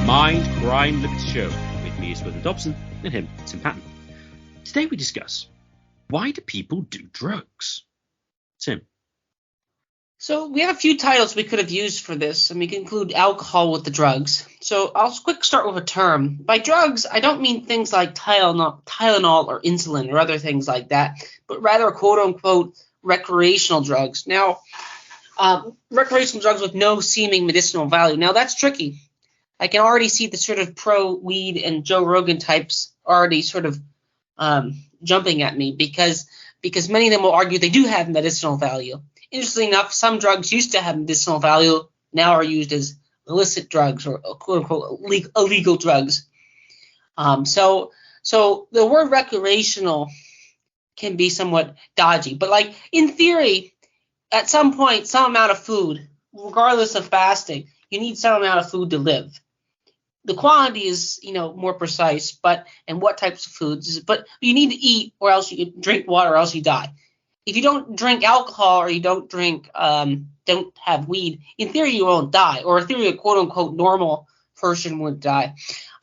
Mindcrime Liberty Show. With me is William Dobson and him, Tim Patton. Today we discuss, why do people do drugs? Tim. So we have a few titles we could have used for this, and we can include alcohol with the drugs. So I'll start with a term. By drugs, I don't mean things like Tylenol or insulin or other things like that, but rather quote-unquote recreational drugs. Now, recreational drugs with no seeming medicinal value. Now, that's tricky. I can already see the sort of pro-weed and Joe Rogan types already sort of jumping at me because many of them will argue they do have medicinal value. Interestingly enough, some drugs used to have medicinal value, now are used as illicit drugs or quote-unquote illegal drugs. So the word recreational can be somewhat dodgy. But like in theory, at some point, some amount of food, regardless of fasting, you need some amount of food to live. The quantity is, more precise, and what types of foods. But you need to eat, or else you drink water, or else you die. If you don't drink alcohol or you don't don't have weed, in theory you won't die, or in theory a quote unquote normal person would die.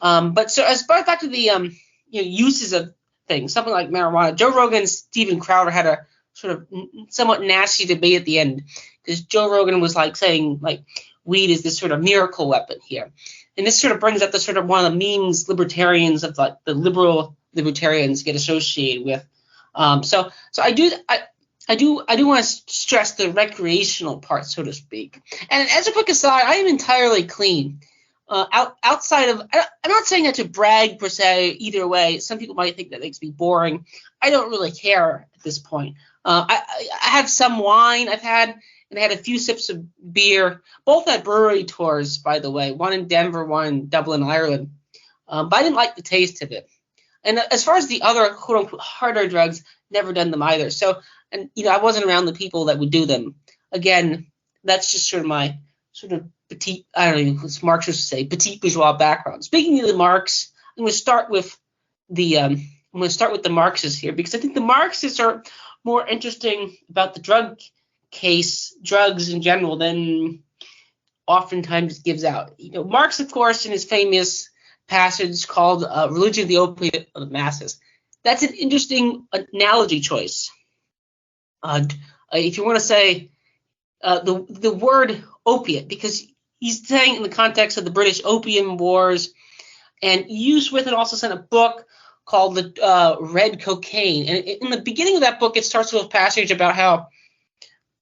But so as far as back to the uses of things, something like marijuana, Joe Rogan and Steven Crowder had a sort of somewhat nasty debate at the end, because Joe Rogan was saying weed is this sort of miracle weapon here. And this sort of brings up the sort of one of the memes libertarians of the liberal libertarians get associated with. So I do want to stress the recreational part, so to speak. And as a quick aside, I am entirely clean. Outside of, I'm not saying that to brag per se either way. Some people might think that makes me boring. I don't really care at this point. I have some wine I had a few sips of beer, both at brewery tours, by the way, one in Denver, one in Dublin, Ireland. But I didn't like the taste of it. And as far as the other quote-unquote harder drugs, never done them either. So, and I wasn't around the people that would do them. Again, that's just sort of my sort of petite, I don't know what Marxists say, petite bourgeois background. Speaking of the Marx, I'm going to start with the Marxists here, because I think the Marxists are more interesting about the drugs in general, than oftentimes gives out. Marx, of course, in his famous passage called Religion of the Opiate of the Masses. That's an interesting analogy choice. If you want to say the word opiate, because he's saying in the context of the British Opium Wars, and Uswithan also sent a book called The Red Cocaine. And in the beginning of that book, it starts with a passage about how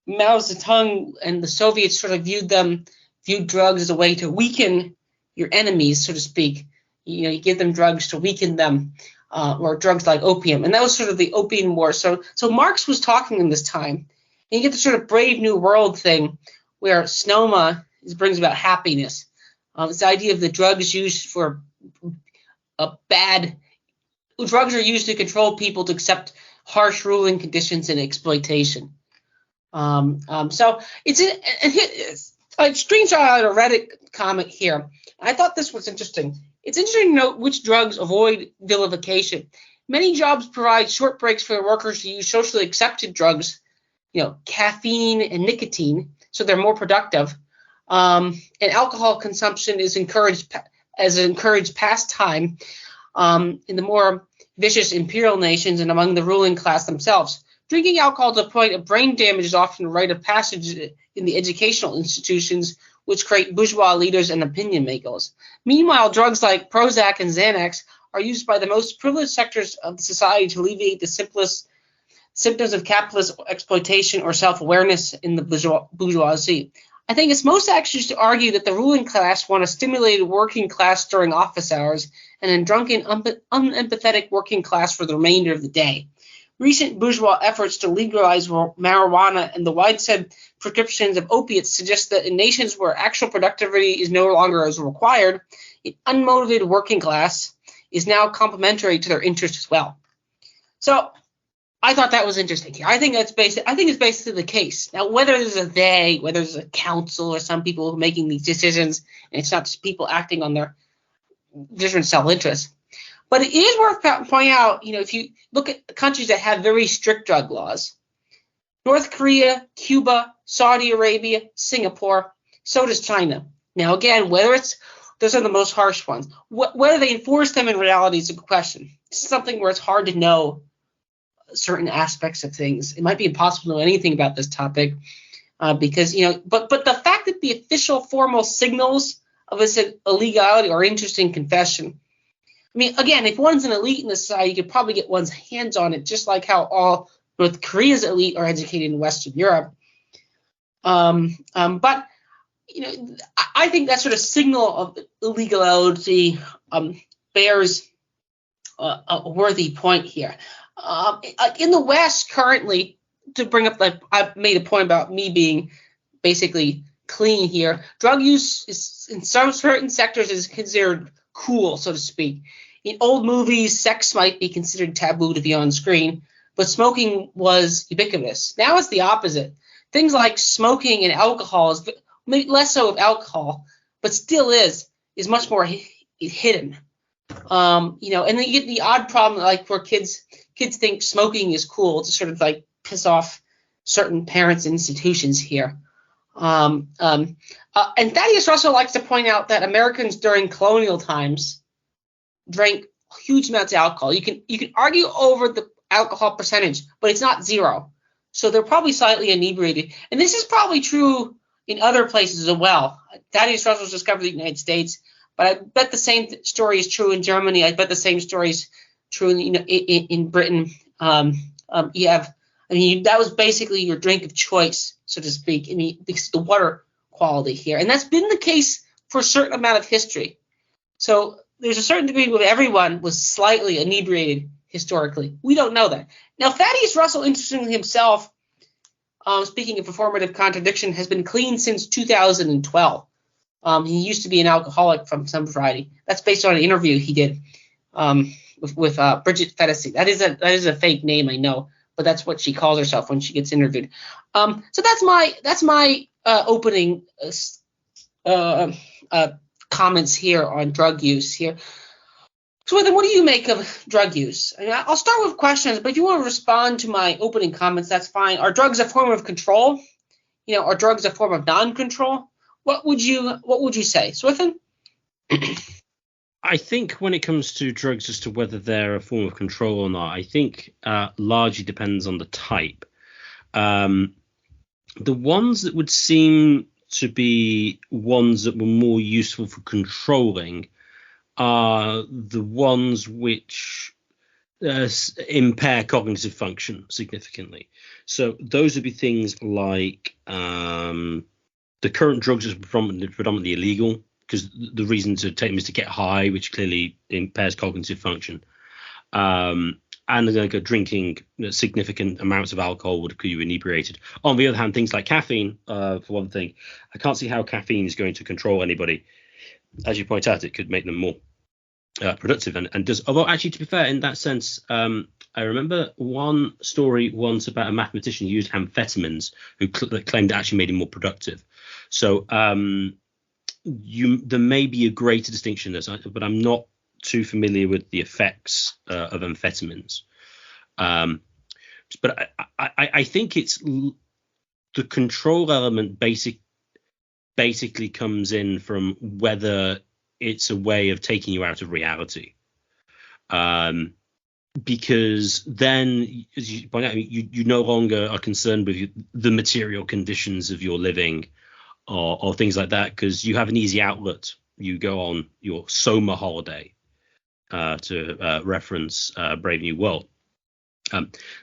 Mao Zedong and the Soviets sort of viewed drugs as a way to weaken your enemies, so to speak. You give them drugs to weaken them, or drugs like opium. And that was sort of the Opium War. So Marx was talking in this time. And you get the sort of Brave New World thing where Snoma brings about happiness. It's the idea of the drugs used for drugs are used to control people to accept harsh ruling conditions and exploitation. So it's a screenshot out of a Reddit comment here. I thought this was interesting. It's interesting to note which drugs avoid vilification. Many jobs provide short breaks for the workers to use socially accepted drugs, caffeine and nicotine, so they're more productive. And alcohol consumption is encouraged as an encouraged pastime in the more vicious imperial nations and among the ruling class themselves. Drinking alcohol to the point of brain damage is often a rite of passage in the educational institutions, which create bourgeois leaders and opinion makers. Meanwhile, drugs like Prozac and Xanax are used by the most privileged sectors of the society to alleviate the simplest symptoms of capitalist exploitation or self-awareness in the bourgeoisie. I think it's most accurate to argue that the ruling class want a stimulated working class during office hours and a drunken, unempathetic working class for the remainder of the day. Recent bourgeois efforts to legalize marijuana and the widespread prescriptions of opiates suggest that in nations where actual productivity is no longer as required, an unmotivated working class is now complementary to their interests as well. So I thought that was interesting here. I think it's basically the case. Now, whether there's a council or some people making these decisions, and it's not just people acting on their different self-interest. But it is worth pointing out, if you look at countries that have very strict drug laws, North Korea, Cuba, Saudi Arabia, Singapore, so does China. Now, again, whether it's Those are the most harsh ones. Whether they enforce them in reality is a good question. It's something where it's hard to know certain aspects of things. It might be impossible to know anything about this topic because, but the fact that the official formal signals of its illegality are interesting confession. I mean, again, if one's an elite in the society, you could probably get one's hands on it, just like how all North Korea's elite are educated in Western Europe. But I think that sort of signal of illegality bears a worthy point here. In the West currently, to bring up that I've made a point about me being basically clean here, drug use is in some certain sectors is considered cool, so to speak. In old movies, sex might be considered taboo to be on screen, but smoking was ubiquitous. Now it's the opposite. Things like smoking and alcohol is maybe less so of alcohol, but still is much more hidden. And then you get the odd problem like where kids think smoking is cool to sort of like piss off certain parents and institutions here. And Thaddeus Russell likes to point out that Americans during colonial times drank huge amounts of alcohol. You can argue over the alcohol percentage, but it's not zero. So they're probably slightly inebriated. And this is probably true in other places as well. Thaddeus Russell discovered the United States, but I bet the same story is true in Germany. I bet the same story is true in Britain. That was basically your drink of choice, so to speak. I mean, because of the water quality here. And that's been the case for a certain amount of history. So there's a certain degree where everyone was slightly inebriated historically. We don't know that. Now, Thaddeus Russell, interestingly himself, speaking of performative contradiction, has been clean since 2012. He used to be an alcoholic from some variety. That's based on an interview he did with Bridget Fetisi. That is a fake name, I know, but that's what she calls herself when she gets interviewed. So that's my opening comments here on drug use here. So then what do you make of drug use? I mean, I'll start with questions, but if you want to respond to my opening comments, that's fine. Are drugs a form of control? Are drugs a form of non-control? What would you say, Swithin? I think when it comes to drugs as to whether they're a form of control or not, I think largely depends on the type. The ones that would seem to be ones that were more useful for controlling are the ones which impair cognitive function significantly. So those would be things like the current drugs are predominantly illegal, because the reason to take them is to get high, which clearly impairs cognitive function. And like drinking significant amounts of alcohol would keep you inebriated. On the other hand, things like caffeine, for one thing, I can't see how caffeine is going to control anybody. As you point out, it could make them more productive and does. Although actually, to be fair, in that sense, I remember one story once about a mathematician who used amphetamines who claimed it actually made him more productive. So there may be a greater distinction there, but I'm not too familiar with the effects of amphetamines. But I think it's the control element basically comes in from whether it's a way of taking you out of reality. Because then, as you point out, you no longer are concerned with the material conditions of your living or things like that, because you have an easy outlet. You go on your summer holiday, to reference Brave New World.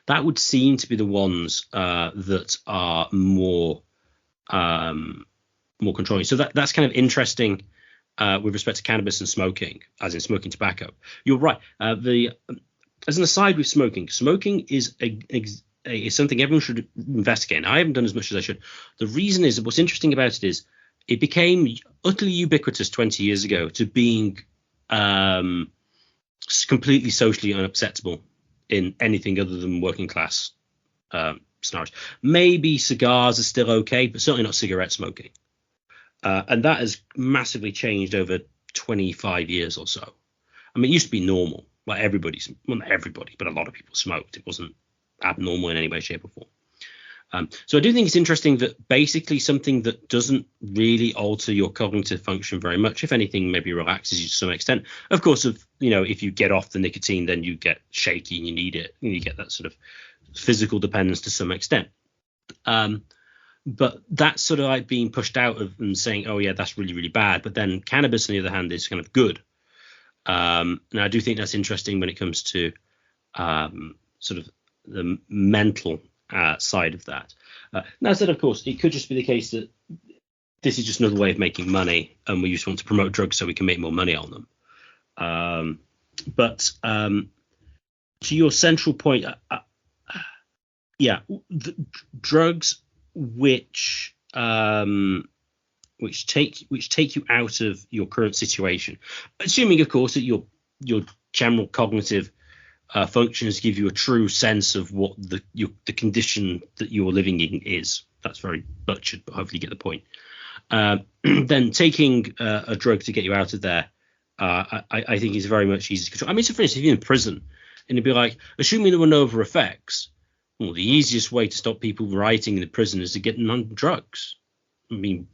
That would seem to be the ones that are more controlling. So that's kind of interesting with respect to cannabis and smoking, as in smoking tobacco. You're right. As an aside with smoking is is something everyone should investigate. And I haven't done as much as I should. The reason is that what's interesting about it is it became utterly ubiquitous 20 years ago to being completely socially unacceptable in anything other than working class scenarios. Maybe cigars are still okay, but certainly not cigarette smoking. And that has massively changed over 25 years or so. I mean, it used to be normal. Like not everybody, but a lot of people smoked. It wasn't abnormal in any way, shape or form. So I do think it's interesting that basically something that doesn't really alter your cognitive function very much, if anything, maybe relaxes you to some extent. Of course, if you get off the nicotine, then you get shaky and you need it, and you get that sort of physical dependence to some extent. But that's sort of like being pushed out of and saying, oh yeah, that's really, really bad. But then cannabis, on the other hand, is kind of good. And I do think that's interesting when it comes to sort of the mental side of that. Now, said, of course, it could just be the case that this is just another way of making money, and we just want to promote drugs so we can make more money on them. But to your central point, the drugs which take you out of your current situation, assuming, of course, that your general cognitive functions give you a true sense of what the condition that you're living in is. That's very butchered, but hopefully you get the point. Then taking a drug to get you out of there, I think is very much easy to control. I mean, so for instance, if you're in prison, and it'd be like, assuming there were no other effects, well, the easiest way to stop people rioting in the prison is to get them on drugs. I mean,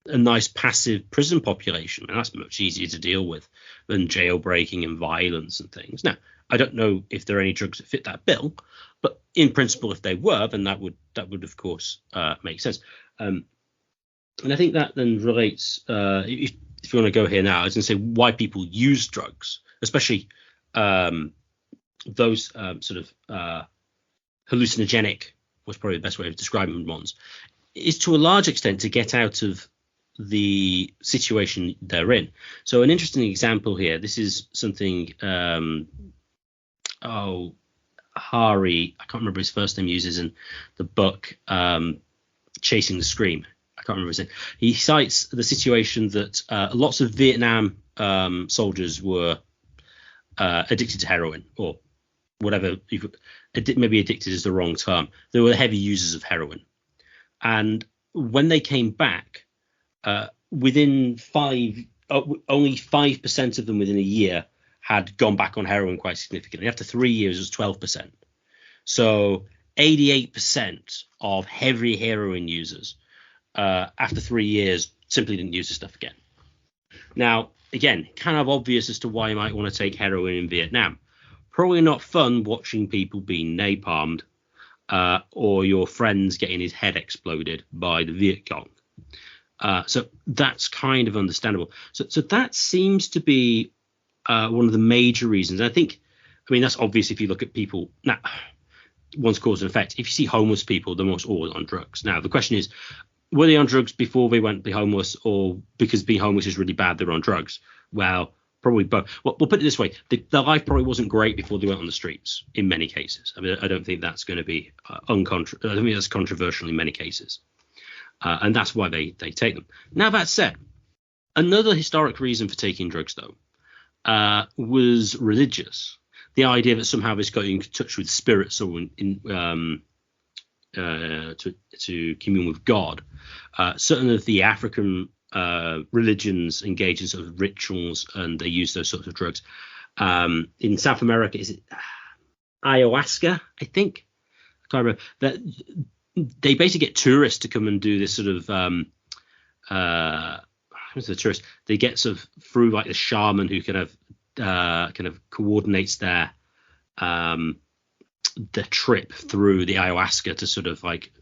a nice passive prison population, and that's much easier to deal with than jailbreaking and violence and things. Now, I don't know if there are any drugs that fit that bill, but in principle, if they were, then that would of course make sense. And I think that then relates. If you want to go here now, I was going to say why people use drugs, especially those sort of hallucinogenic, was probably the best way of describing ones, is to a large extent to get out of the situation they're in. So an interesting example here, this is something Hari, I can't remember his first name, uses in the book Chasing the Scream. I can't remember his name. He cites the situation that lots of Vietnam soldiers were addicted to heroin, or whatever, maybe addicted is the wrong term. They were heavy users of heroin. And when they came back, only 5% of them within a year had gone back on heroin quite significantly. After 3 years, it was 12%. So 88% of heavy heroin users after 3 years simply didn't use the stuff again. Now, again, kind of obvious as to why you might want to take heroin in Vietnam. Probably not fun watching people being napalmed or your friends getting his head exploded by the Viet Cong. So that's kind of understandable. So that seems to be one of the major reasons. I mean, that's obvious if you look at people. Now, one's cause and effect. If you see homeless people, they're almost always on drugs. Now, the question is, were they on drugs before they went to be homeless, or because being homeless is really bad, they're on drugs? Well, probably both. Well, we'll put it this way. Their life probably wasn't great before they went on the streets in many cases. I mean, I don't think that's going to be I don't think that's controversial in many cases. And that's why they take them. Now, that said, another historic reason for taking drugs, though, was religious. The idea that somehow this got you in touch with spirits or to commune with God. Certain of the African religions engage in sort of rituals, and they use those sorts of drugs. In South America, is it ayahuasca? I think. I can't remember. That they basically get tourists to come and do this sort of who's the tourist? They get sort of through like the shaman who kind of coordinates their trip through the ayahuasca to sort of like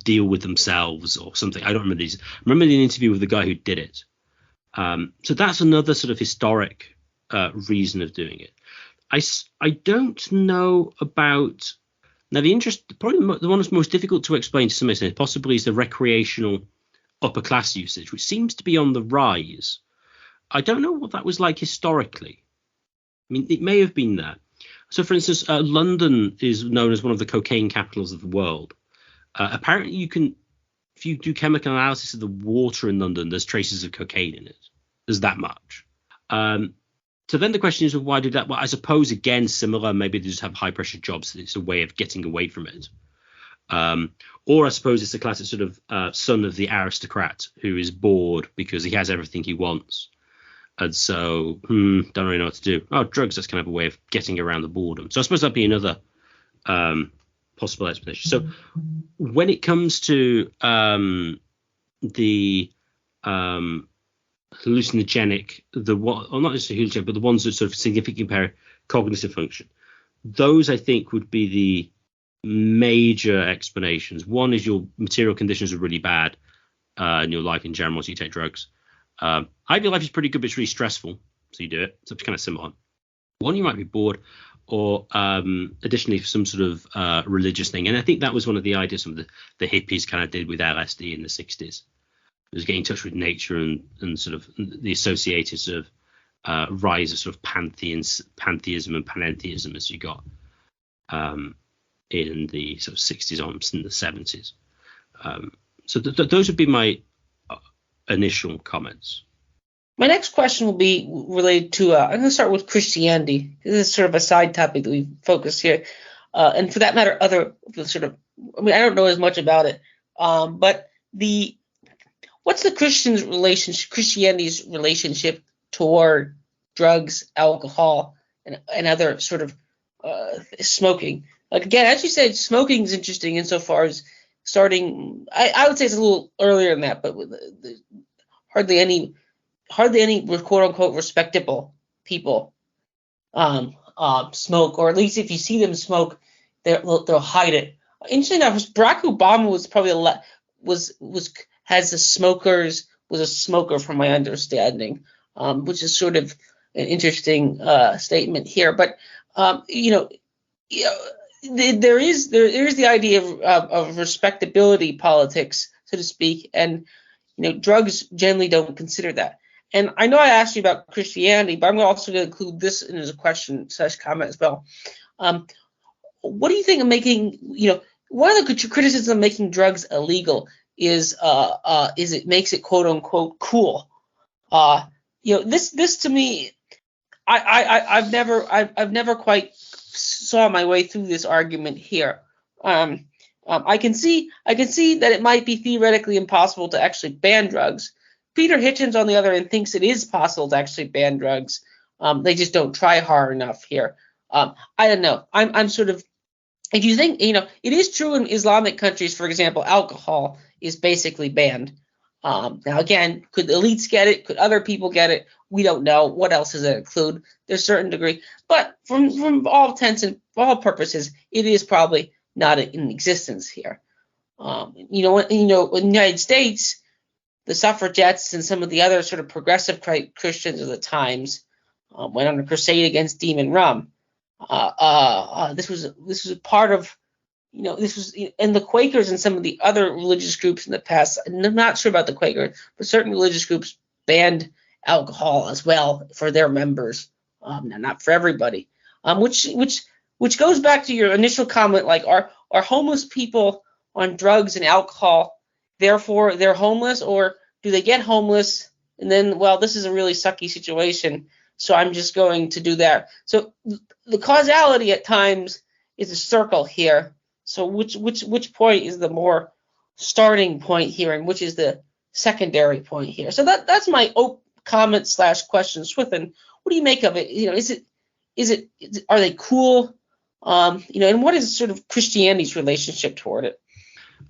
deal with themselves or something. I don't remember these. I remember the interview with the guy who did it. So that's another sort of historic reason of doing it. I don't know about. Now, probably the one that's most difficult to explain to some extent possibly is the recreational upper class usage, which seems to be on the rise. I don't know what that was like historically. I mean, it may have been that. So, for instance, London is known as one of the cocaine capitals of the world. Apparently, if you do chemical analysis of the water in London, there's traces of cocaine in it. There's that much. So then the question is, well, why do that? Well, I suppose, again, similar. Maybe they just have high pressure jobs. So it's a way of getting away from it. Or I suppose it's the classic sort of son of the aristocrat who is bored because he has everything he wants. And so, don't really know what to do. Oh, drugs, that's kind of a way of getting around the boredom. So I suppose that'd be another possible explanation. So when it comes to the hallucinogenic, or not necessarily hallucinogenic, but the ones that sort of significantly impair cognitive function, those I think would be the major explanations. One is your material conditions are really bad in your life in general, so you take drugs. Ideal life is pretty good, but it's really stressful, so you do it. So it's kind of similar. One, you might be bored, or additionally some sort of religious thing. And I think that was one of the ideas some of the hippies kind of did with LSD in the 60s. It was getting in touch with nature and sort of the associated sort of rise of sort of pantheism and panentheism as you got in the sort of 60s on in the 70s. So those would be my initial comments. My next question will be related to, I'm going to start with Christianity. This is sort of a side topic that we focus here. And for that matter, other sort of, I mean, I don't know as much about it, but what's the Christianity's relationship toward drugs, alcohol, and other sort of smoking? Like, again, as you said, smoking is interesting insofar as starting, I would say it's a little earlier than that, but with hardly any quote unquote respectable people smoke, or at least if you see them smoke, they'll hide it. Interesting enough, Barack Obama was probably was a smoker from my understanding, which is sort of an interesting statement here. But there is the idea of respectability politics, so to speak, and drugs generally don't consider that. And I know I asked you about Christianity, but I'm also going to include this in as a question/comment as well. What do you think of making, one of the criticisms of making drugs illegal is it makes it quote unquote cool. This to me, I've never quite saw my way through this argument here. I can see that it might be theoretically impossible to actually ban drugs. Peter Hitchens, on the other hand, thinks it is possible to actually ban drugs. They just don't try hard enough here. I don't know. I'm sort of, if you think, it is true in Islamic countries, for example, alcohol is basically banned. Now, again, could elites get it? Could other people get it? We don't know. What else does it include? There's a certain degree. But from all intents and all purposes, it is probably not in existence here. In the United States, the suffragettes and some of the other sort of progressive Christians of the times went on a crusade against demon rum. This was a part of, and the Quakers and some of the other religious groups in the past. And I'm not sure about the Quakers, but certain religious groups banned alcohol as well for their members, not for everybody. Which goes back to your initial comment, like are homeless people on drugs and alcohol, therefore they're homeless, or do they get homeless and then, well, this is a really sucky situation, so I'm just going to do that. So the causality at times is a circle here. So which point is the more starting point here, and which is the secondary point here? So that's my comment/question. Swithin, what do you make of it? Are they cool? And what is sort of Christianity's relationship toward it?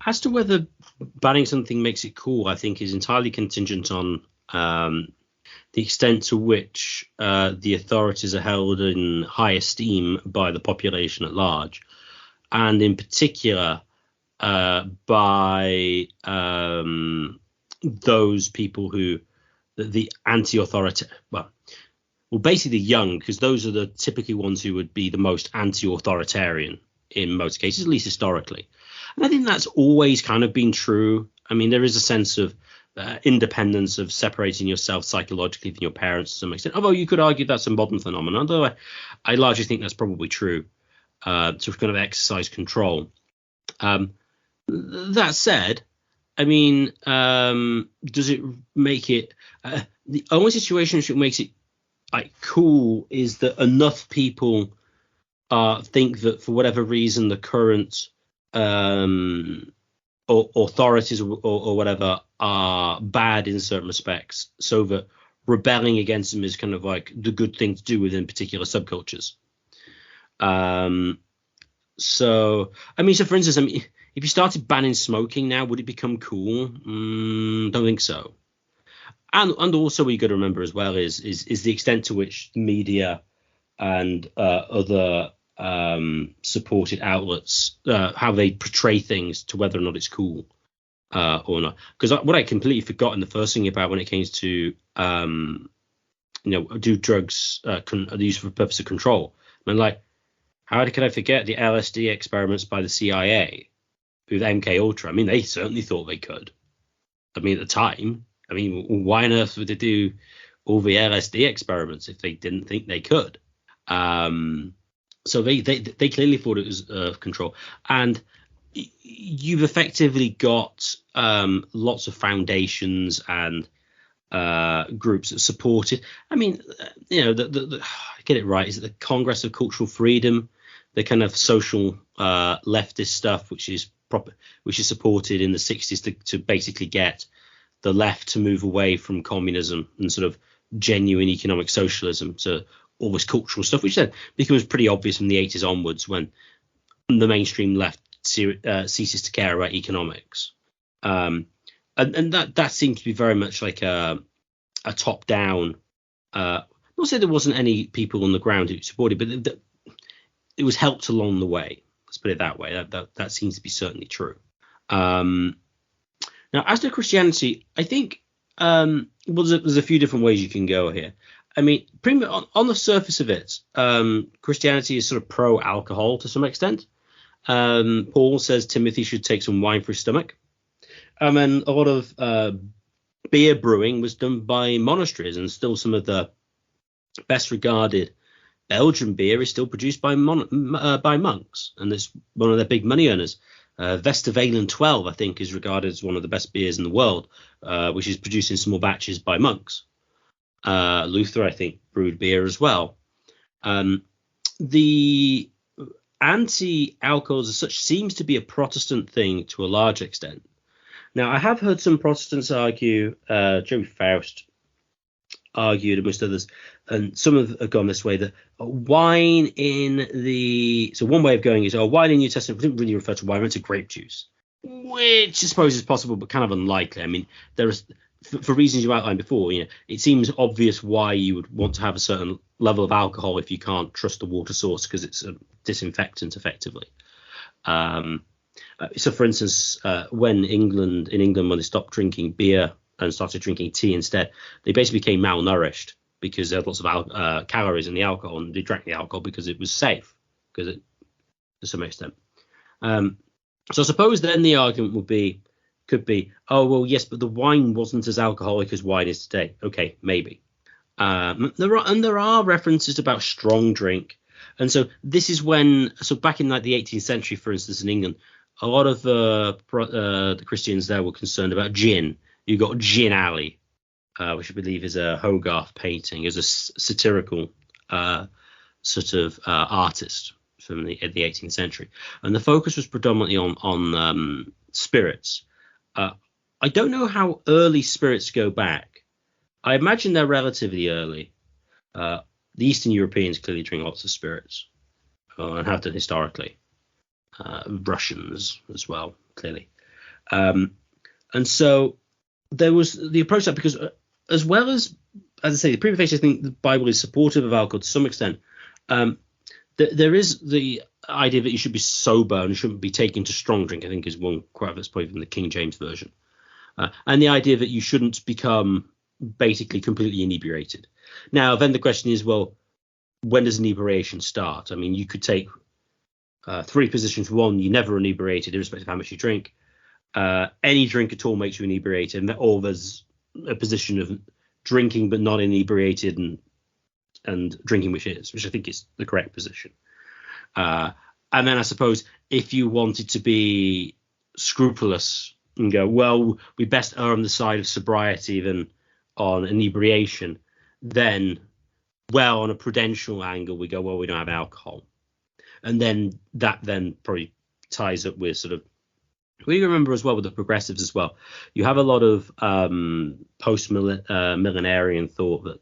As to whether banning something makes it cool, I think is entirely contingent on the extent to which the authorities are held in high esteem by the population at large, and in particular by those people who the anti-authoritarian, well, basically the young, because those are the typically ones who would be the most anti-authoritarian in most cases, at least historically. And I think that's always kind of been true. I mean, there is a sense of independence, of separating yourself psychologically from your parents to some extent, although you could argue that's a modern phenomenon, although I largely think that's probably true, to kind of exercise control. That said, I mean, does it make it the only situation which makes it cool is that enough people think that for whatever reason the current or authorities or whatever are bad in certain respects, so that rebelling against them is kind of like the good thing to do within particular subcultures. So, I mean, so for instance, I mean, if you started banning smoking now, would it become cool? Don't think so. And also, what you got to remember as well is the extent to which media and other supported outlets how they portray things to whether or not it's cool or not. Because what I completely forgot in the first thing about when it came to do drugs used for the purpose of control. I mean, like, how could I forget the LSD experiments by the CIA with MK Ultra? I mean, they certainly thought they could. I mean, at the time, I mean, why on earth would they do all the LSD experiments if they didn't think they could? So they clearly thought it was control, and you've effectively got lots of foundations and groups that support it. I mean, get it right. Is it the Congress of Cultural Freedom, the kind of social leftist stuff, which is supported in the 60s to basically get the left to move away from communism and sort of genuine economic socialism to all this cultural stuff, which then becomes pretty obvious from the 80s onwards when the mainstream left ceases to care about economics. And that seemed to be very much like a top-down. Not say there wasn't any people on the ground who supported, but it was helped along the way. Let's put it that way. That seems to be certainly true. Now, as to Christianity, I think there's a few different ways you can go here. I mean, on the surface of it, Christianity is sort of pro-alcohol to some extent. Paul says Timothy should take some wine for his stomach. And then a lot of beer brewing was done by monasteries, and still some of the best regarded Belgian beer is still produced by monks, and it's one of their big money earners. Westervelen 12, I think, is regarded as one of the best beers in the world, which is produced in small batches by monks. Luther, I think, brewed beer as well. The anti-alcohols as such seems to be a Protestant thing to a large extent. Now, I have heard some Protestants argue, Joey Faust argued amongst others, and some have gone this way, that wine so one way of going is, wine in New Testament didn't really refer to wine, it meant to grape juice, which I suppose is possible, but kind of unlikely. I mean, there is, for reasons you outlined before, it seems obvious why you would want to have a certain level of alcohol if you can't trust the water source, because it's a disinfectant effectively. So, for instance, when in England, when they stopped drinking beer and started drinking tea instead, they basically became malnourished because there had lots of calories in the alcohol, and they drank the alcohol because it was safe, to some extent. So I suppose then the argument could be, oh, well, yes, but the wine wasn't as alcoholic as wine is today. Okay, maybe. There are references about strong drink. And so this is so back in like the 18th century, for instance, in England, a lot of the Christians there were concerned about gin. You got Gin Alley, which I believe is a Hogarth painting, is a satirical sort of artist from the 18th century. And the focus was predominantly on spirits. I don't know how early spirits go back. I imagine they're relatively early. The Eastern Europeans clearly drink lots of spirits, and have done historically. Russians as well, clearly. And so there was the approach that, because as well as I say, the prima facie, I think the Bible is supportive of alcohol to some extent. There is the idea that you should be sober and shouldn't be taken to strong drink, I think, is one quote that's probably from the King James version. And the idea that you shouldn't become basically completely inebriated. Now, then the question is, well, when does inebriation start? I mean, you could take three positions. One, you're never inebriated, irrespective of how much you drink. Any drink at all makes you inebriated, or there's a position of drinking but not inebriated and drinking which I think is the correct position. And then I suppose if you wanted to be scrupulous and go, well, we best err on the side of sobriety than on inebriation, then, well, on a prudential angle, we go, well, we don't have alcohol. And then that then probably ties up with sort of, we remember as well with the progressives as well, you have a lot of post-millenarian thought that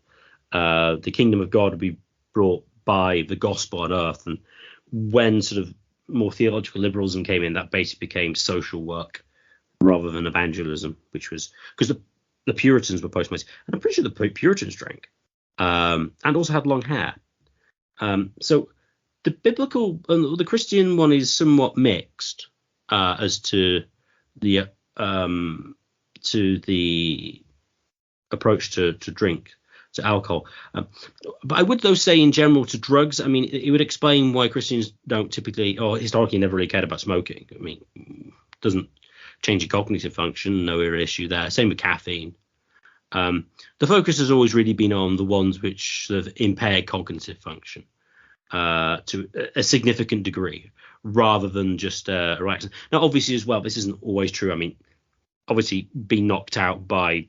the kingdom of God would be brought by the gospel on earth. And when sort of more theological liberalism came in, that basically became social work rather than evangelism, which was because the Puritans were postmates, and I'm pretty sure the Puritans drank, and also had long hair. So the biblical and the Christian one is somewhat mixed as to the approach to drink, to alcohol. But I would, though, say in general to drugs, I mean, it would explain why Christians don't typically, or historically never really cared about smoking. I mean, it doesn't change your cognitive function, no real issue there. Same with caffeine. The focus has always really been on the ones which sort of impair cognitive function to a significant degree, rather than just right. Now, obviously, as well, this isn't always true. I mean, obviously, being knocked out by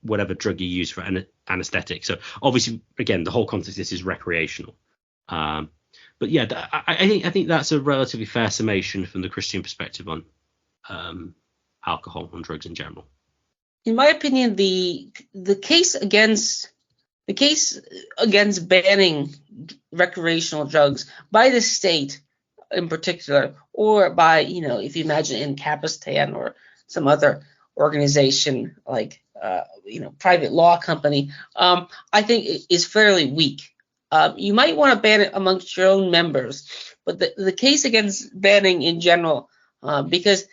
whatever drug you use for anesthetic. So obviously, again, the whole context of this is recreational. But yeah, I think that's a relatively fair summation from the Christian perspective on alcohol and drugs in general. In my opinion, the case against banning recreational drugs by the state in particular, or by, if you imagine in Kapistan or some other organization like private law company, I think is fairly weak. You might want to ban it amongst your own members, but the case against banning in general, because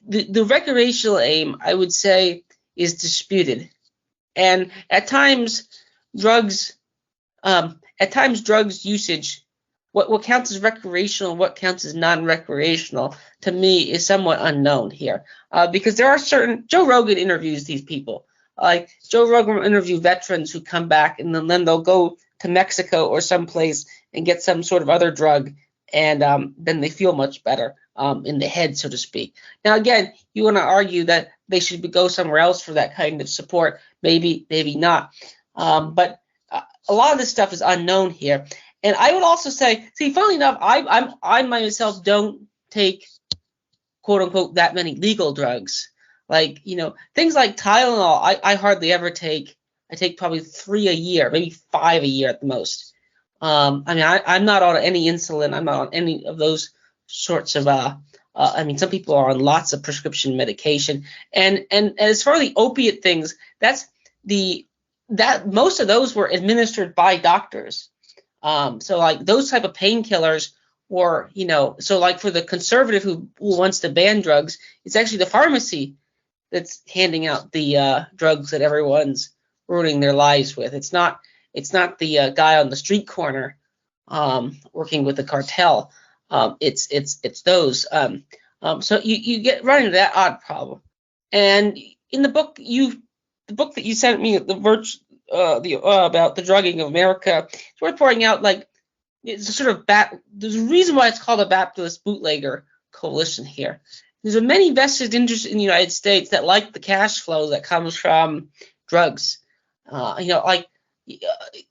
the recreational aim, I would say, is disputed, and at times drugs usage, what counts as recreational and what counts as non-recreational, to me is somewhat unknown here, because there are certain, Joe Rogan interviews these people. Like Joe Rogan will interview veterans who come back, and then they'll go to Mexico or someplace and get some sort of other drug, and then they feel much better in the head, so to speak. Now, again, you want to argue that they should go somewhere else for that kind of support. Maybe not. But a lot of this stuff is unknown here. And I would also say, funnily enough, I myself don't take, quote unquote, that many legal drugs. Like, things like Tylenol, I hardly ever take. I take probably 3 a year, maybe 5 a year at the most. I'm not on any insulin. I'm not on any of those sorts of, some people are on lots of prescription medication. And as far as the opiate things, most of those were administered by doctors. So like those type of painkillers were, so like for the conservative who wants to ban drugs, it's actually the pharmacy that's handing out the drugs that everyone's ruining their lives with. It's not the guy on the street corner working with the cartel. It's those. So you get run into that odd problem. And in the book that you sent me, about the drugging of America, it's worth pointing out, like, it's a sort of there's a reason why it's called a Baptist bootlegger coalition here. There's a many vested interest in the United States that like the cash flow that comes from drugs.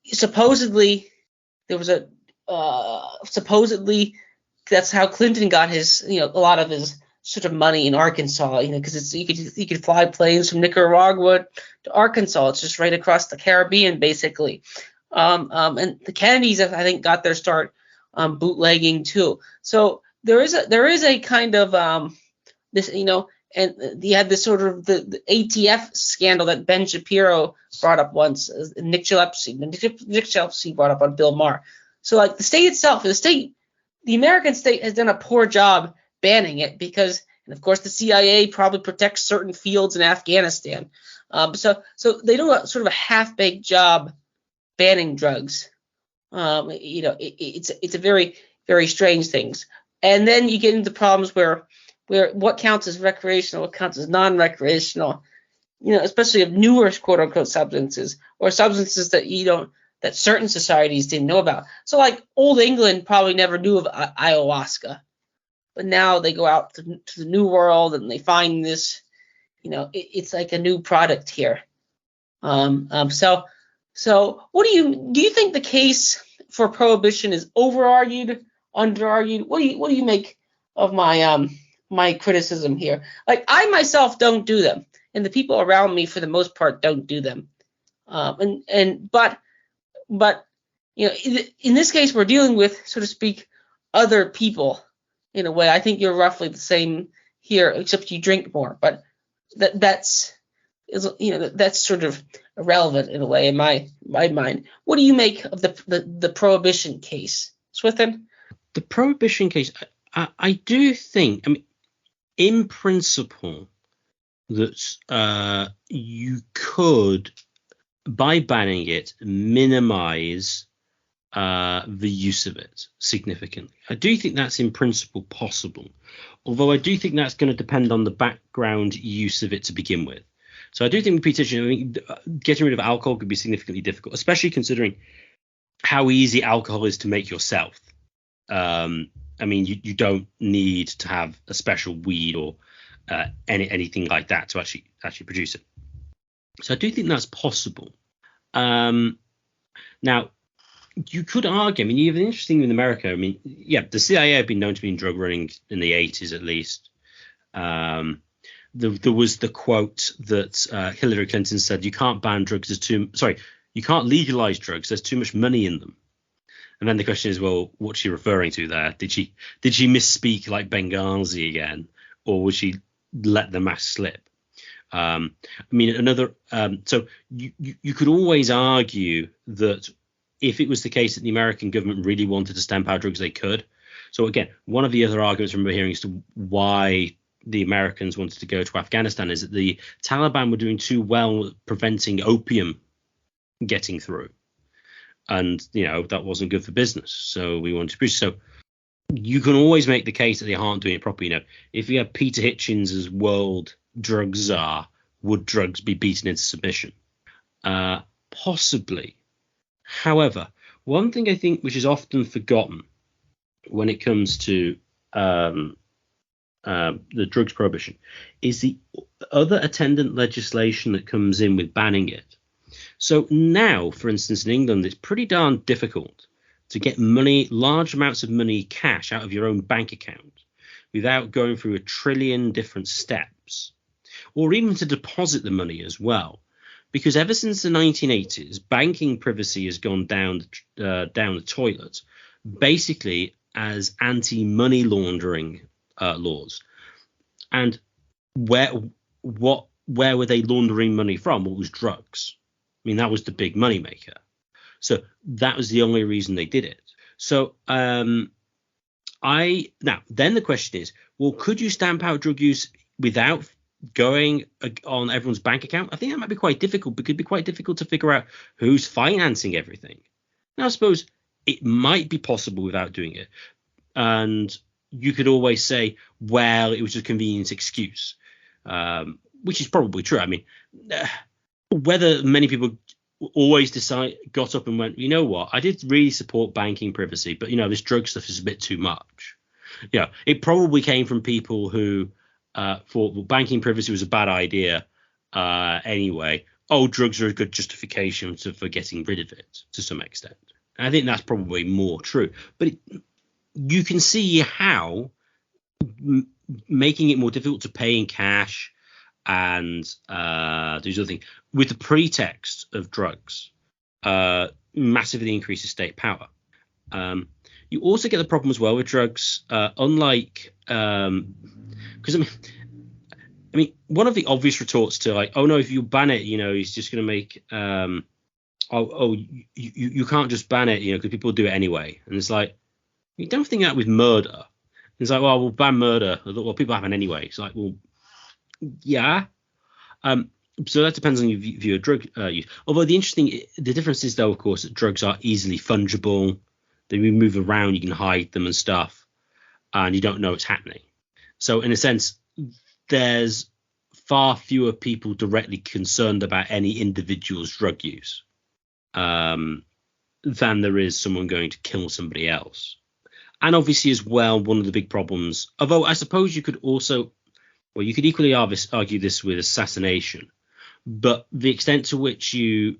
Supposedly there was supposedly that's how Clinton got his, a lot of his sort of money in Arkansas, because you could fly planes from Nicaragua to Arkansas. It's just right across the Caribbean, basically. And the Kennedys, I think, got their start bootlegging too. So there is a kind of this, and you had this sort of the ATF scandal that Ben Shapiro brought up once, Nick Gillespie brought up on Bill Maher. So like the state itself, the American state has done a poor job banning it because, and of course, the CIA probably protects certain fields in Afghanistan. So they do a sort of a half-baked job banning drugs. It's a very, very strange things. And then you get into problems where what counts as recreational, what counts as non-recreational, especially of newer quote-unquote substances, or substances that certain societies didn't know about. So like old England probably never knew of ayahuasca, but now they go out to the New World and they find this, it's like a new product here. So what do you think the case for prohibition is over-argued, under-argued? What do you make of my criticism here? Like, I myself don't do them, and the people around me for the most part don't do them. But in this case, we're dealing with, so to speak, other people in a way. I think you're roughly the same here, except you drink more. But that's sort of irrelevant in a way in my mind. What do you make of the prohibition case, Swithin? The prohibition case, I do think, I mean, in principle, that you could, by banning it, minimize the use of it significantly. I do think that's in principle possible, although I do think that's going to depend on the background use of it to begin with. So I do think with Peterson, I mean, getting rid of alcohol could be significantly difficult, especially considering how easy alcohol is to make yourself. I mean, you don't need to have a special weed or anything like that to actually produce it. So I do think that's possible. Now, you could argue, I mean, you have an interesting in America. I mean, yeah, the CIA have been known to be in drug running in the 80s at least. There was the quote that Hillary Clinton said, you can't ban drugs, you can't legalize drugs, there's too much money in them. And then the question is, well, what's she referring to there? Did she misspeak like Benghazi again, or would she let the mask slip? I mean, so you could always argue that if it was the case that the American government really wanted to stamp out drugs, they could. So again, one of the other arguments I remember hearing as to why the Americans wanted to go to Afghanistan is that the Taliban were doing too well at preventing opium getting through. And, that wasn't good for business. So we wanted to push. So you can always make the case that they aren't doing it properly. If you have Peter Hitchens as world drug czar, would drugs be beaten into submission? Possibly. However, one thing I think which is often forgotten when it comes to the drugs prohibition is the other attendant legislation that comes in with banning it. So now, for instance, in England, it's pretty darn difficult to get large amounts of money, cash, out of your own bank account without going through a trillion different steps, or even to deposit the money as well. Because ever since the 1980s, banking privacy has gone down the toilet, basically as anti-money laundering laws. And where were they laundering money from? Well, it was drugs. I mean, that was the big money maker. So that was the only reason they did it. So then the question is, well, could you stamp out drug use without going on everyone's bank account? I think that might be quite difficult, because it'd be quite difficult to figure out who's financing everything. Now, I suppose it might be possible without doing it. And you could always say, well, it was a convenient excuse, which is probably true. I mean, whether many people always got up and went, you know what, I did really support banking privacy, but this drug stuff is a bit too much. It probably came from people who thought that banking privacy was a bad idea anyway. Oh, drugs are a good justification for getting rid of it to some extent. And I think that's probably more true. But you can see how making it more difficult to pay in cash and these other things with the pretext of drugs massively increases state power. You also get the problem as well with drugs, unlike because I mean, one of the obvious retorts to like, oh no, if you ban it, it's just going to make you can't just ban it, because people do it anyway. And it's like, you don't think that with murder. It's like, well, we'll ban murder. Well, people happen anyway. It's like, well, yeah. So that depends on your view of drug use. Although the difference is, though, of course, that drugs are easily fungible. They move around, you can hide them and stuff, and you don't know what's happening. So in a sense, there's far fewer people directly concerned about any individual's drug use than there is someone going to kill somebody else. And obviously as well, one of the big problems, although I suppose you could also, well, you could equally argue this with assassination, but the extent to which you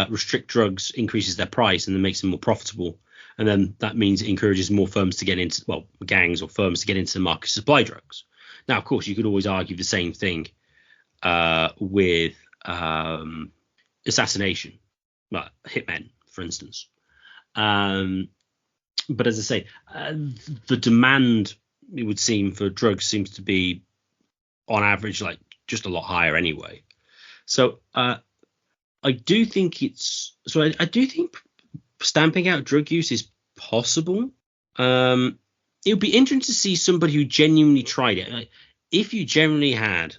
restrict drugs increases their price and then makes them more profitable. And then that means it encourages more firms to get into, well, gangs or firms to get into the market to supply drugs. Now, of course, you could always argue the same thing with assassination, well, hitmen, for instance. But as I say, the demand, it would seem, for drugs seems to be on average like just a lot higher anyway. So I do think I do think stamping out drug use is possible. It would be interesting to see somebody who genuinely tried it. Like, if you genuinely had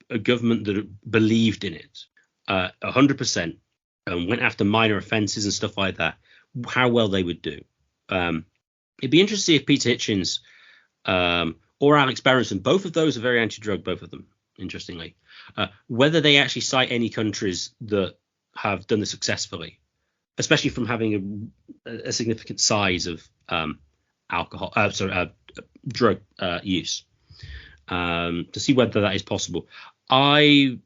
a government that believed in it 100% and went after minor offences and stuff like that, how well they would do. It'd be interesting to see if Peter Hitchens or Alex Berenson, both of those are very anti-drug, both of them, interestingly, whether they actually cite any countries that have done this successfully, especially from having a significant size of drug use, to see whether that is possible. I'm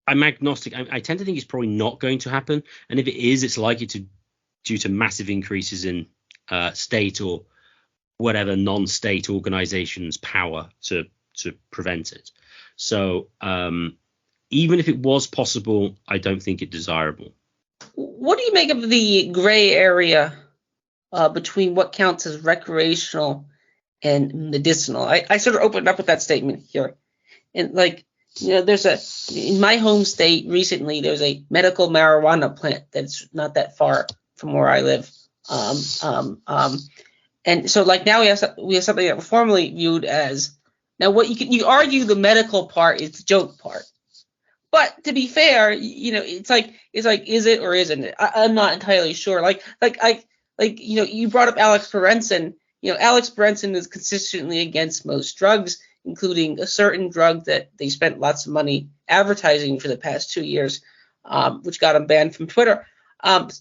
agnostic. I tend to think it's probably not going to happen, and if it is, it's likely due to massive increases in state or whatever non-state organizations' power to prevent it. So even if it was possible, I don't think it's desirable. What do you make of the gray area between what counts as recreational and medicinal? I sort of opened up with that statement here. And in my home state recently, there's a medical marijuana plant that's not that far from where I live. And so now we have something that was formerly viewed as, now what you argue the medical part is the joke part. But to be fair, it's like is it or isn't it? I'm not entirely sure. You brought up Alex Berenson. Alex Berenson is consistently against most drugs, including a certain drug that they spent lots of money advertising for the past 2 years, which got him banned from Twitter.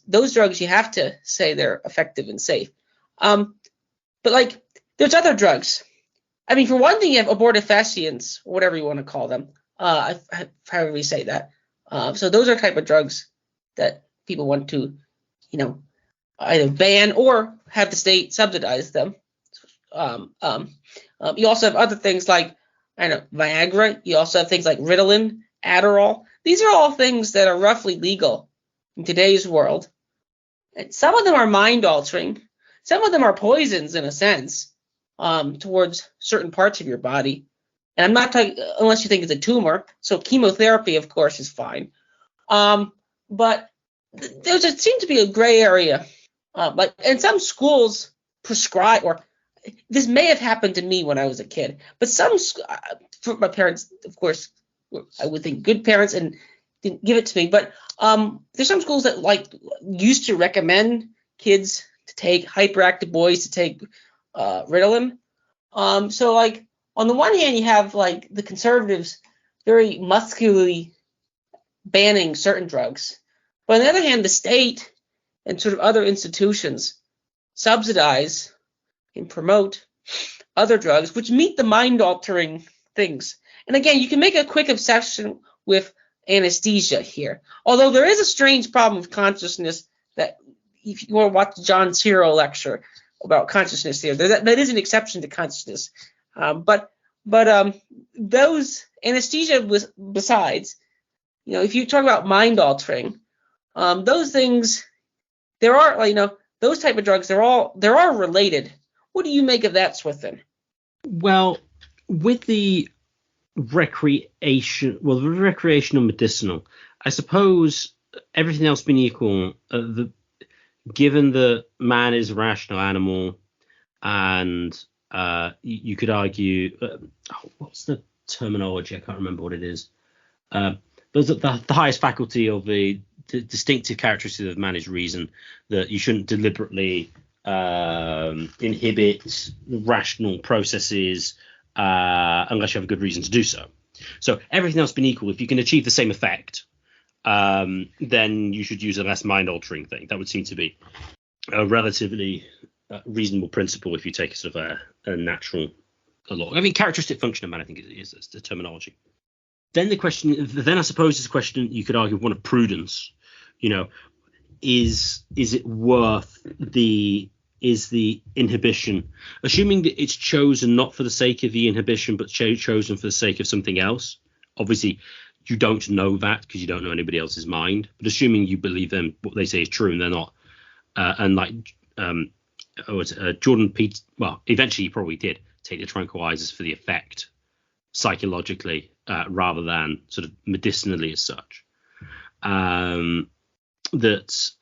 Those drugs, you have to say they're effective and safe. But there's other drugs. I mean, for one thing, you have abortifacients, or whatever you want to call them. However we say that. So those are type of drugs that people want to, either ban or have the state subsidize them. You also have other things like, Viagra. You also have things like Ritalin, Adderall. These are all things that are roughly legal in today's world. And some of them are mind-altering. Some of them are poisons in a sense towards certain parts of your body. And I'm not talking unless you think it's a tumor. So chemotherapy, of course, is fine. But there seems to be a gray area. And some schools prescribe, or this may have happened to me when I was a kid, but for my parents, of course, I would think good parents and didn't give it to me. But there's some schools that used to recommend kids to take, hyperactive boys to take Ritalin. So on the one hand, you have the conservatives very muscularly banning certain drugs, but on the other hand, the state and sort of other institutions subsidize and promote other drugs which meet the mind-altering things. And again, you can make a quick obsession with anesthesia here, although there is a strange problem with consciousness that if you want to watch John Cyril lecture about consciousness here, that is an exception to consciousness. But those anesthesia besides, if you talk about mind altering, those things, there are, those type of drugs, they're all related. What do you make of that, Swithin? Well, with the recreational medicinal, I suppose everything else being equal, given that man is a rational animal, and you could argue, what's the terminology? I can't remember what it is. But the highest faculty of the distinctive characteristic of man is reason, that you shouldn't deliberately inhibit rational processes unless you have a good reason to do so. So everything else being equal, if you can achieve the same effect, then you should use a less mind-altering thing. That would seem to be a relatively reasonable principle if you take a sort of a natural law. I mean, characteristic function of man, I think, is the terminology. Then I suppose is a question you could argue one of prudence. Is it worth the inhibition, assuming that it's chosen not for the sake of the inhibition, but chosen for the sake of something else? Obviously, you don't know that because you don't know anybody else's mind. But assuming you believe them, what they say is true, and they're not, Jordan Peterson. Well, eventually he probably did take the tranquilizers for the effect psychologically rather than sort of medicinally as such. It's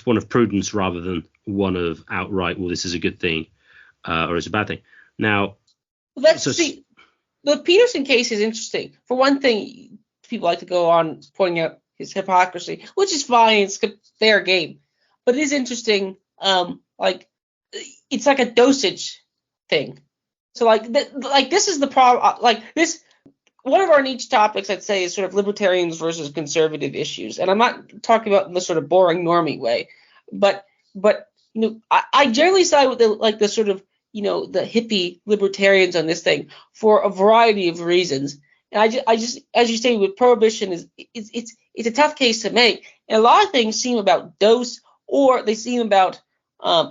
one of prudence rather than one of outright, well, this is a good thing or it's a bad thing. Now, see, the Peterson case is interesting. For one thing, people like to go on pointing out his hypocrisy, which is fine. It's a fair game. But it is interesting, it's like a dosage thing. So this is the problem. One of our niche topics, I'd say, is sort of libertarians versus conservative issues. And I'm not talking about in the sort of boring normie way, but I generally side with the sort of the hippie libertarians on this thing for a variety of reasons. And I just as you say, with prohibition it's a tough case to make. And a lot of things seem about dose, or they seem about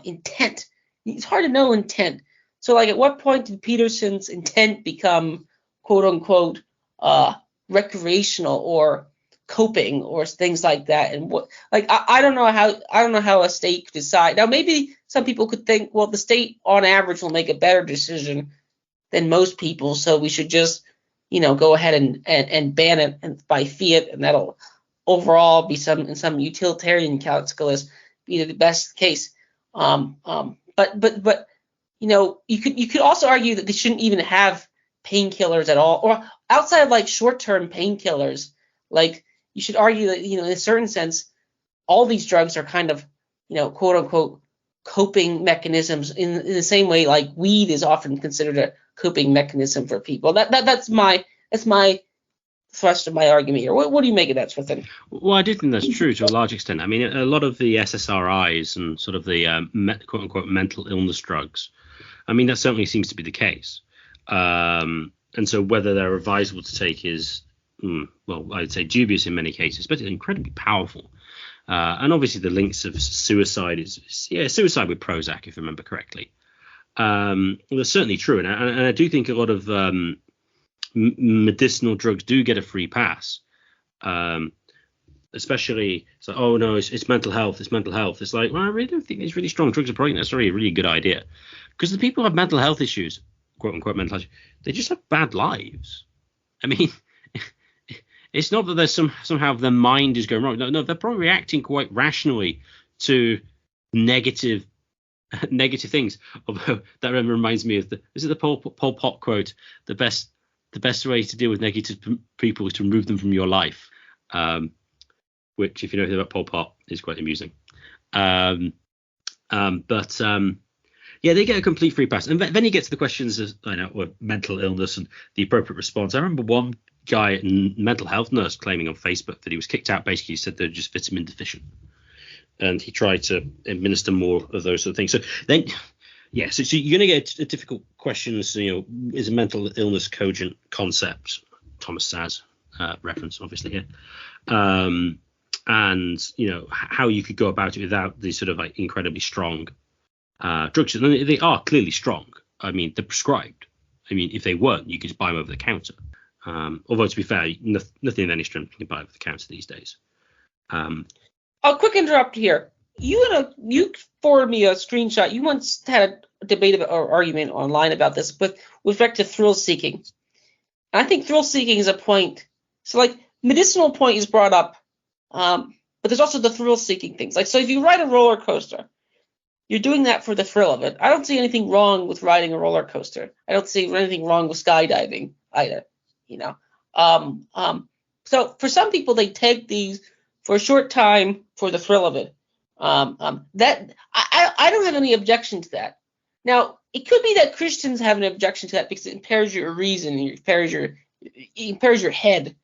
intent. It's hard to know intent. So at what point did Peterson's intent become quote unquote recreational or coping or things like that? And what I don't know how a state could decide. Now maybe some people could think, well, the state on average will make a better decision than most people, so we should just go ahead and ban it and by fiat, and that'll overall be in some utilitarian calculus be the best case. But you could also argue that they shouldn't even have painkillers at all, or outside of short-term painkillers. You should argue that in a certain sense, all these drugs are kind of quote unquote coping mechanisms in the same way weed is often considered a coping mechanism for people. That's my thrust of my argument here. What do you make of that sort of thing? Well, I do think that's true to a large extent. I mean, a lot of the SSRIs and sort of the quote unquote mental illness drugs, I mean, that certainly seems to be the case. And so whether they're advisable to take is, well, I'd say dubious in many cases, but it's incredibly powerful. And obviously the links of suicide is suicide with Prozac, if I remember correctly. That's certainly true. And I do think a lot of medicinal drugs do get a free pass. Especially, it's like, oh no, it's mental health. It's mental health. It's like, well, I really don't think these really strong drugs are probably necessarily a really good idea. Because the people who have mental health issues, quote unquote mental health, they just have bad lives. I mean, it's not that there's somehow their mind is going wrong. No, they're probably reacting quite rationally to negative things. Although that reminds me of the Pol Pot quote: the best way to deal with negative people is to remove them from your life. Which, if you know anything about Pol Pot, is quite amusing. Yeah, they get a complete free pass. And then you get to the questions of mental illness and the appropriate response. I remember one guy, a mental health nurse, claiming on Facebook that he was kicked out. Basically, he said they're just vitamin deficient. And he tried to administer more of those sort of things. So then, yeah, so you're going to get a difficult questions. Is a mental illness cogent concept? Thomas Saz reference, obviously, here. And, how you could go about it without these sort of incredibly strong drugs. And they are clearly strong. I mean, they're prescribed. I mean, if they weren't, you could just buy them over the counter. Although, to be fair, nothing of any strength you can buy over the counter these days. I'll quick interrupt here. You forwarded me a screenshot. You once had a debate or argument online about this with respect to thrill-seeking. And I think thrill-seeking is a point. So, medicinal point is brought up, but there's also the thrill-seeking things. So if you ride a roller coaster, you're doing that for the thrill of it. I don't see anything wrong with riding a roller coaster. I don't see anything wrong with skydiving either. So for some people, they take these for a short time for the thrill of it. That I don't have any objection to that. Now, it could be that Christians have an objection to that because it impairs your reason, it impairs your head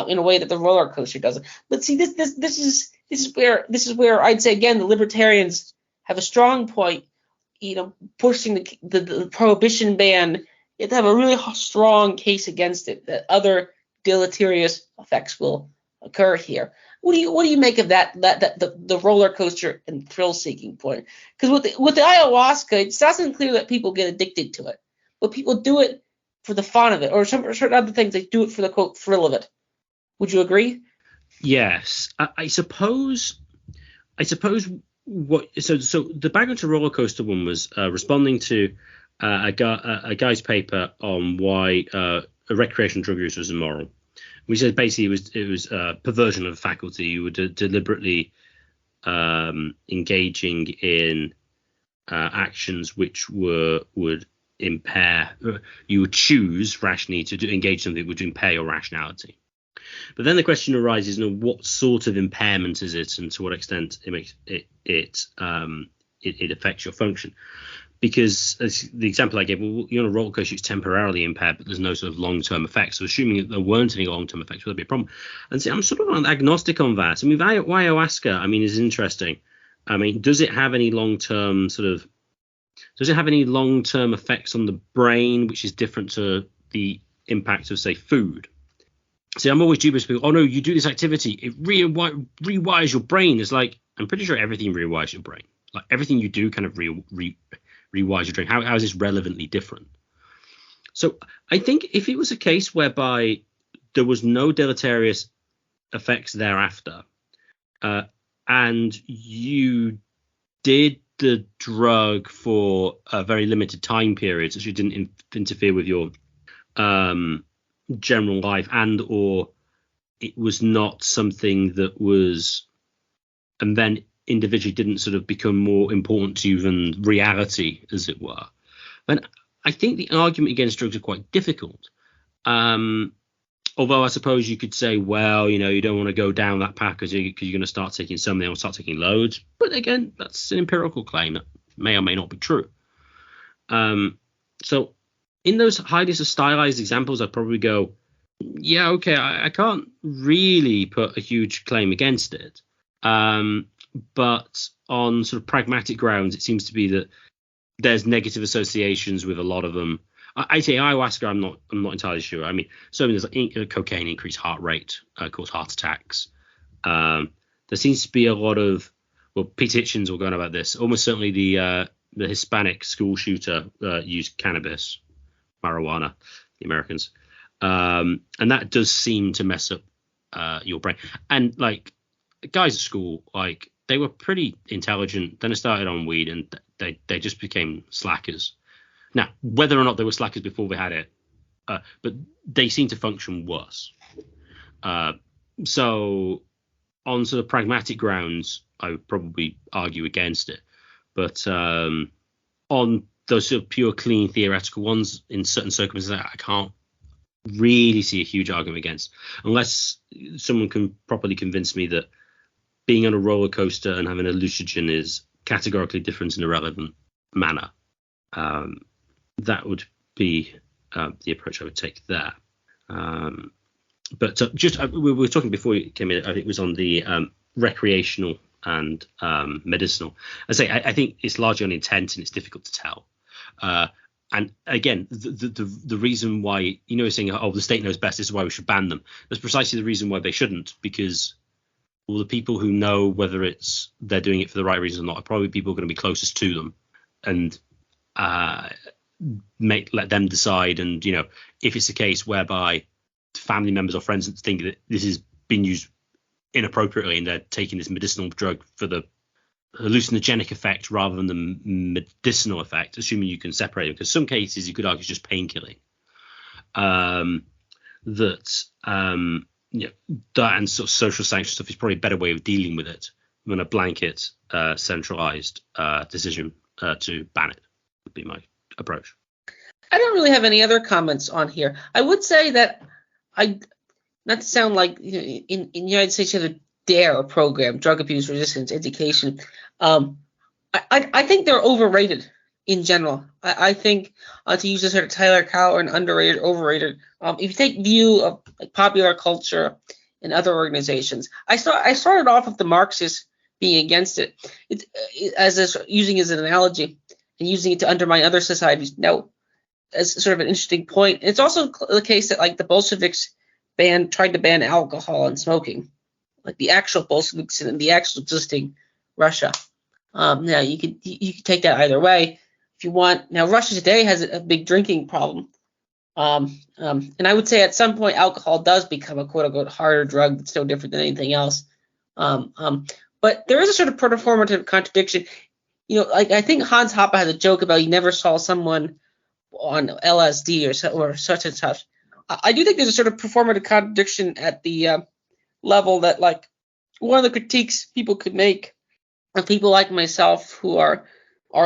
in a way that the roller coaster doesn't. But see, this is where I'd say again the libertarians have a strong point. Pushing the prohibition ban. You have to have a really strong case against it that other deleterious effects will occur here. What do you make of that the roller coaster and thrill seeking point? Because with the ayahuasca, it doesn't clear that people get addicted to it, but people do it for the fun of it, or certain other things. They do it for the quote thrill of it. Would you agree? Yes, I suppose So the background to roller coaster one was responding to a guy's paper on why recreational drug use was immoral. We said basically it was perversion of faculty. You were deliberately engaging in actions which would impair. You would choose rationally to engage something that would impair your rationality. But then the question arises: what sort of impairment is it, and to what extent it makes it affects your function? Because as the example I gave, well, you're on a roller coaster, it's temporarily impaired, but there's no sort of long-term effects. So assuming that there weren't any long-term effects, would there be a problem? And see, I'm sort of agnostic on that. I mean, ayahuasca, I mean, is interesting. I mean, does it have any long-term effects on the brain, which is different to the impact of, say, food? See, I'm always dubious. People, oh no, you do this activity, it rewires your brain. It's like, I'm pretty sure everything rewires your brain. Like everything you do kind of rewires your brain. How is this relevantly different? So I think if it was a case whereby there was no deleterious effects thereafter, and you did the drug for a very limited time period, so you didn't interfere with your general life, and or it was not something that was, and then individually didn't sort of become more important to you than reality, as it were, then I think the argument against drugs are quite difficult. Although I suppose you could say, well, you don't want to go down that path because you're going to start taking something or start taking loads. But again, that's an empirical claim that may or may not be true. So in those highly stylized examples, I'd probably go, yeah, okay, I can't really put a huge claim against it. But on sort of pragmatic grounds, it seems to be that there's negative associations with a lot of them. I say ayahuasca, I'm not entirely sure. I mean, certainly there's like cocaine increased heart rate, cause heart attacks. There seems to be a lot of, well, Peter Hitchens will go on about this. Almost certainly the Hispanic school shooter used cannabis, marijuana, the Americans, and that does seem to mess up your brain. And like guys at school, like they were pretty intelligent. Then they started on weed, and they just became slackers. Now, whether or not they were slackers before they had it, but they seem to function worse. So on sort of pragmatic grounds, I would probably argue against it. But on those sort of pure, clean, theoretical ones, in certain circumstances, I can't really see a huge argument against, unless someone can properly convince me that being on a roller coaster and having a hallucinogen is categorically different in a relevant manner. That would be the approach I would take there. But just we were talking before you came in, I think it was on the recreational and medicinal. I think it's largely on intent and it's difficult to tell. And again, the reason why, saying, oh, the state knows best, this is why we should ban them. That's precisely the reason why they shouldn't, because all the people who know whether they're doing it for the right reasons or not are probably people who are going to be closest to them, and let them decide. And if it's a case whereby family members or friends think that this is being used inappropriately and they're taking this medicinal drug for the hallucinogenic effect rather than the medicinal effect, assuming you can separate them, because some cases you could argue it's just painkilling, that and sort of social sanction stuff is probably a better way of dealing with it than a blanket centralized decision to ban it, would be my approach. I don't really have any other comments on here. I would say that not to sound like in the United States you have a DARE program, drug abuse resistance education. I think they're overrated in general. I think to use a sort of Tyler Cower, underrated, overrated. If you take view of like popular culture and other organizations, I started off with the Marxists being against it. Using as an analogy and using it to undermine other societies. Now, as sort of an interesting point, it's also the case that like the Bolsheviks tried to ban alcohol and smoking, like the actual Bolsheviks in the actual existing Russia. Now you could take that either way if you want. Now Russia today has a big drinking problem, and I would say at some point alcohol does become a quote unquote harder drug that's no different than anything else. But But there is a sort of performative contradiction. Like I think Hans Hoppe has a joke about he never saw someone on LSD or such and such. I do think there's a sort of performative contradiction at the level that, like, one of the critiques people could make of people like myself who are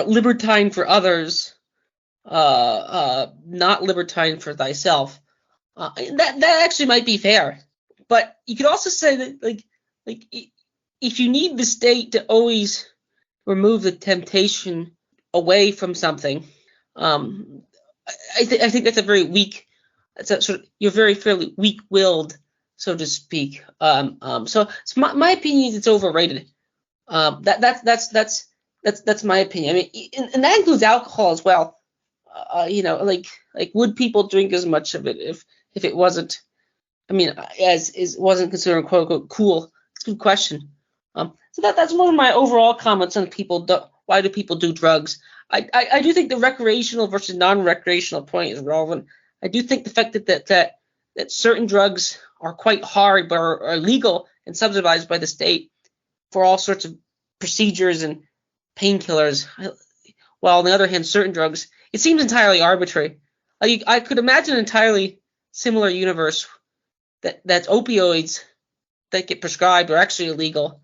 libertine for others, not libertine for thyself. That actually might be fair. But you could also say that, like if you need the state to always remove the temptation away from something, I think that's a very weak. You're very fairly weak-willed, so to speak. So my opinion is it's overrated. That's my opinion. I mean, and that includes alcohol as well. Like would people drink as much of it if it wasn't? I mean, wasn't considered quote unquote cool. It's a good question. So that's one of my overall comments on why do people do drugs. I do think the recreational versus non-recreational point is relevant. I do think the fact that certain drugs are quite hard but are legal and subsidized by the state for all sorts of procedures and painkillers, while on the other hand, certain drugs, it seems entirely arbitrary. I could imagine an entirely similar universe that opioids that get prescribed are actually illegal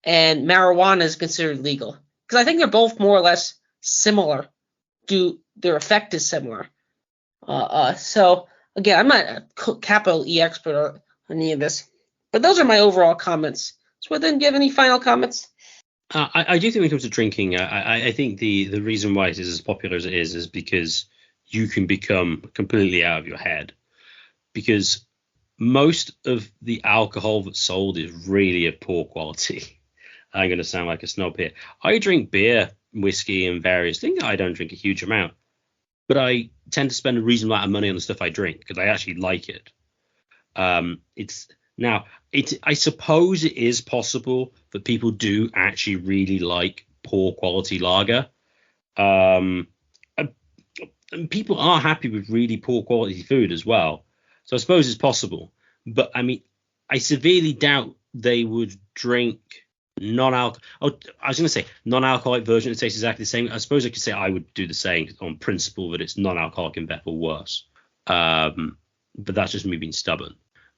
and marijuana is considered legal, because I think they're both more or less similar. Their effect is similar. So again, I'm not a capital E expert on any of this, but those are my overall comments. So then, do you have any final comments? I do think when it comes to drinking, I think the reason why it is as popular as it is because you can become completely out of your head. Because most of the alcohol that's sold is really of poor quality. I'm going to sound like a snob here. I drink beer, whiskey, and various things. I don't drink a huge amount, but I tend to spend a reasonable amount of money on the stuff I drink because I actually like it. I suppose it is possible that people do actually really like poor quality lager. And people are happy with really poor quality food as well. So I suppose it's possible. But I mean, I severely doubt they would drink non-alcoholic. Oh, I was going to say non-alcoholic version. It tastes exactly the same. I suppose I could say I would do the same on principle that it's non-alcoholic and therefore worse. But that's just me being stubborn.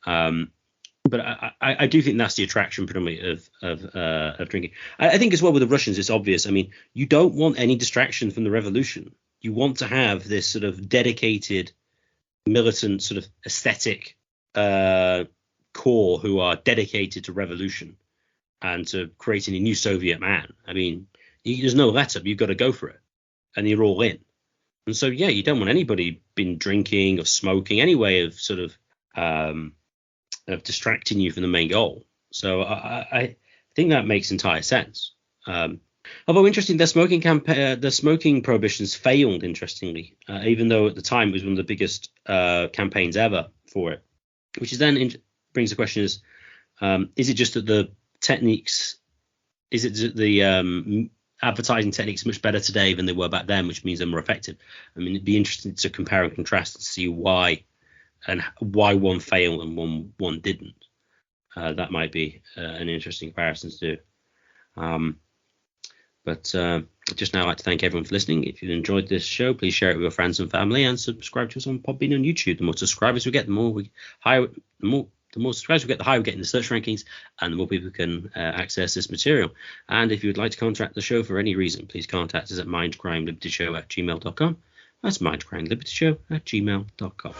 But I do think that's the attraction predominantly of drinking. I think as well with the Russians, it's obvious. I mean, you don't want any distraction from the revolution. You want to have this sort of dedicated, militant sort of aesthetic core who are dedicated to revolution and to creating a new Soviet man. I mean, there's no let up. You've got to go for it, and you're all in. And so, yeah, you don't want anybody been drinking or smoking, any way of sort of distracting you from the main goal. So I think that makes entire sense. Although interesting, the smoking prohibitions failed, interestingly, even though at the time it was one of the biggest campaigns ever for it. Which is then brings the question is it just that the techniques, is it the advertising techniques much better today than they were back then, which means they're more effective? I mean, it'd be interesting to compare and contrast and see why one failed and one didn't. That might be an interesting comparison to do. But I'd just now like to thank everyone for listening. If you've enjoyed this show, please share it with your friends and family and subscribe to us on Podbean and YouTube. The more subscribers we get, the more subscribers we get, the higher we get in the search rankings, and the more people can access this material. And if you would like to contact the show for any reason, please contact us at mindcrimelibetyshow@gmail.com. That's mindcrimelibetyshow@gmail.com.